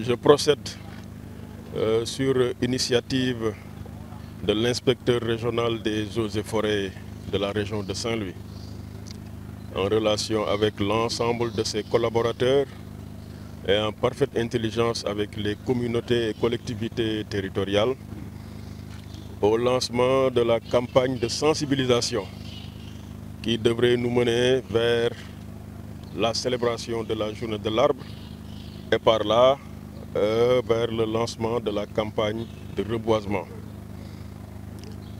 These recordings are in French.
je procède sur initiative de l'inspecteur régional des eaux et forêts de la région de Saint-Louis, en relation avec l'ensemble de ses collaborateurs et en parfaite intelligence avec les communautés et collectivités territoriales, au lancement de la campagne de sensibilisation qui devrait nous mener vers la célébration de la journée de l'arbre et par là vers le lancement de la campagne de reboisement.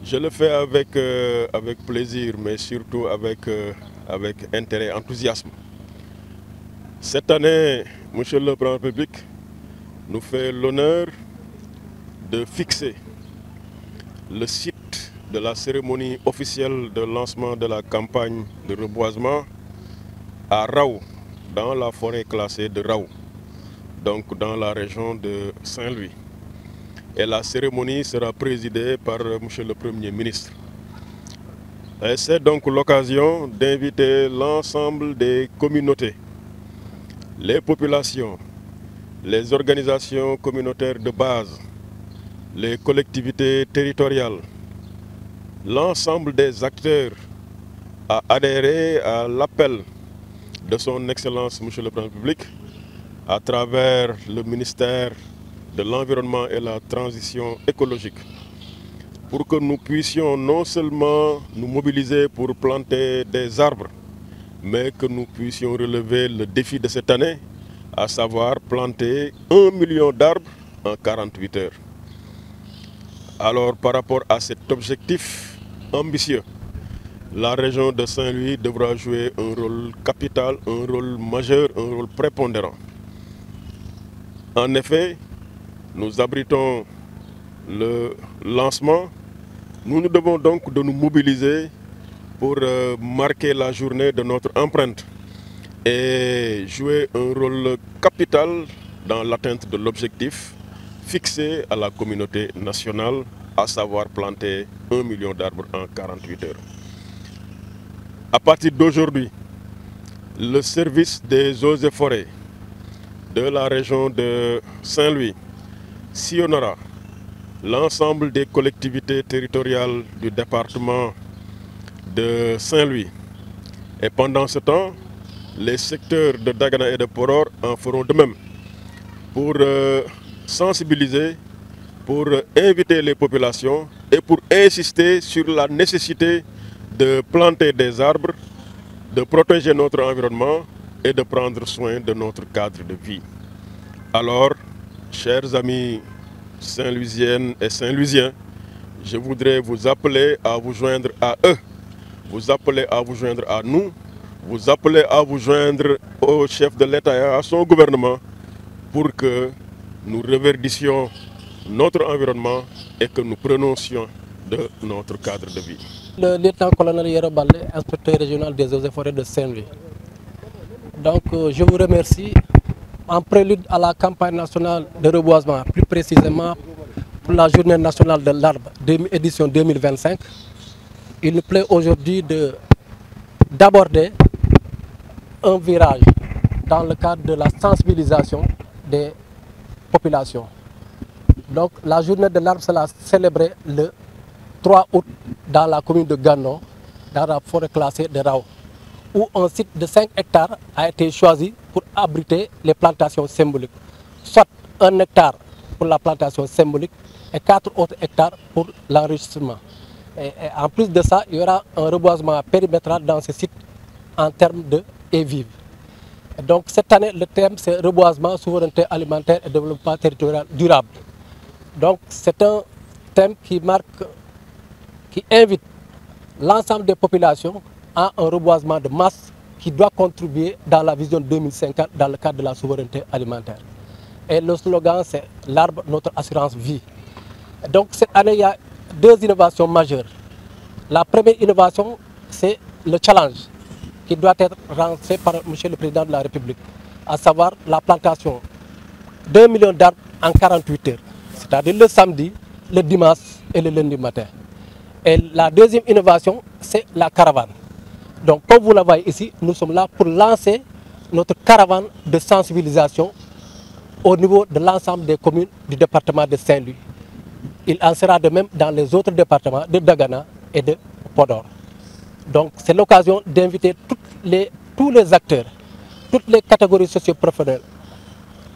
Je le fais avec plaisir, mais surtout avec intérêt et enthousiasme. Cette année, Monsieur le Président de la République nous fait l'honneur de fixer le site de la cérémonie officielle de lancement de la campagne de reboisement à Raou, dans la forêt classée de Raou, donc dans la région de Saint-Louis. Et la cérémonie sera présidée par Monsieur le Premier ministre. Et c'est donc l'occasion d'inviter l'ensemble des communautés, les populations, les organisations communautaires de base, les collectivités territoriales, l'ensemble des acteurs à adhérer à l'appel de son Excellence Monsieur le Président de la République à travers le ministère de l'Environnement et la Transition écologique, pour que nous puissions non seulement nous mobiliser pour planter des arbres, mais que nous puissions relever le défi de cette année, à savoir planter 1 million d'arbres en 48 heures. Alors, par rapport à cet objectif ambitieux, la région de Saint-Louis devra jouer un rôle capital, un rôle majeur, un rôle prépondérant. En effet, nous abritons le lancement. Nous devons donc de nous mobiliser pour marquer la journée de notre empreinte et jouer un rôle capital dans l'atteinte de l'objectif fixé à la communauté nationale, à savoir planter 1 million d'arbres en 48 heures. À partir d'aujourd'hui, le service des eaux et forêts de la région de Saint-Louis sillonnera l'ensemble des collectivités territoriales du département de Saint-Louis. Et pendant ce temps, les secteurs de Dagana et de Poror en feront de même pour sensibiliser, pour inviter les populations et pour insister sur la nécessité de planter des arbres, de protéger notre environnement et de prendre soin de notre cadre de vie. Alors, chers amis Saint-Louisiennes et Saint-Louisiens, je voudrais vous appeler à vous joindre à eux, vous appeler à vous joindre à nous, vous appeler à vous joindre au chef de l'État et à son gouvernement pour que nous reverdissions notre environnement et que nous prononcions de notre cadre de vie. Le lieutenant-colonel Yero Baldé, inspecteur régional des eaux et forêts de Saint-Louis. Donc je vous remercie en prélude à la campagne nationale de reboisement, plus précisément pour la journée nationale de l'arbre édition 2025. Il nous plaît aujourd'hui d'aborder un virage dans le cadre de la sensibilisation des populations. Donc la journée de l'arbre sera célébrée le 3 août dans la commune de Gano, dans la forêt classée de Raou, où un site de 5 hectares a été choisi pour abriter les plantations symboliques. Soit 1 hectare pour la plantation symbolique et 4 autres hectares pour l'enrichissement. Et en plus de ça, il y aura un reboisement périmétral dans ce site en termes de haies vives. Et donc cette année, le thème c'est reboisement, souveraineté alimentaire et développement territorial durable. Donc c'est un thème qui invite l'ensemble des populations à un reboisement de masse qui doit contribuer dans la vision 2050 dans le cadre de la souveraineté alimentaire. Et le slogan c'est l'arbre, notre assurance vie. Et donc cette année, il y a 2 innovations majeures. La première innovation, c'est le challenge qui doit être lancé par M. le Président de la République, à savoir la plantation d'1 million d'arbres en 48 heures, c'est-à-dire le samedi, le dimanche et le lundi matin. Et la deuxième innovation, c'est la caravane. Donc comme vous la voyez ici, nous sommes là pour lancer notre caravane de sensibilisation au niveau de l'ensemble des communes du département de Saint-Louis. Il en sera de même dans les autres départements de Dagana et de Podor. Donc c'est l'occasion d'inviter tous les acteurs, toutes les catégories socio-professionnelles,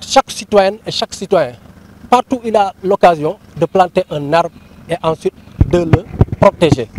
chaque citoyenne et chaque citoyen, partout où il a l'occasion de planter un arbre et ensuite de le protéger.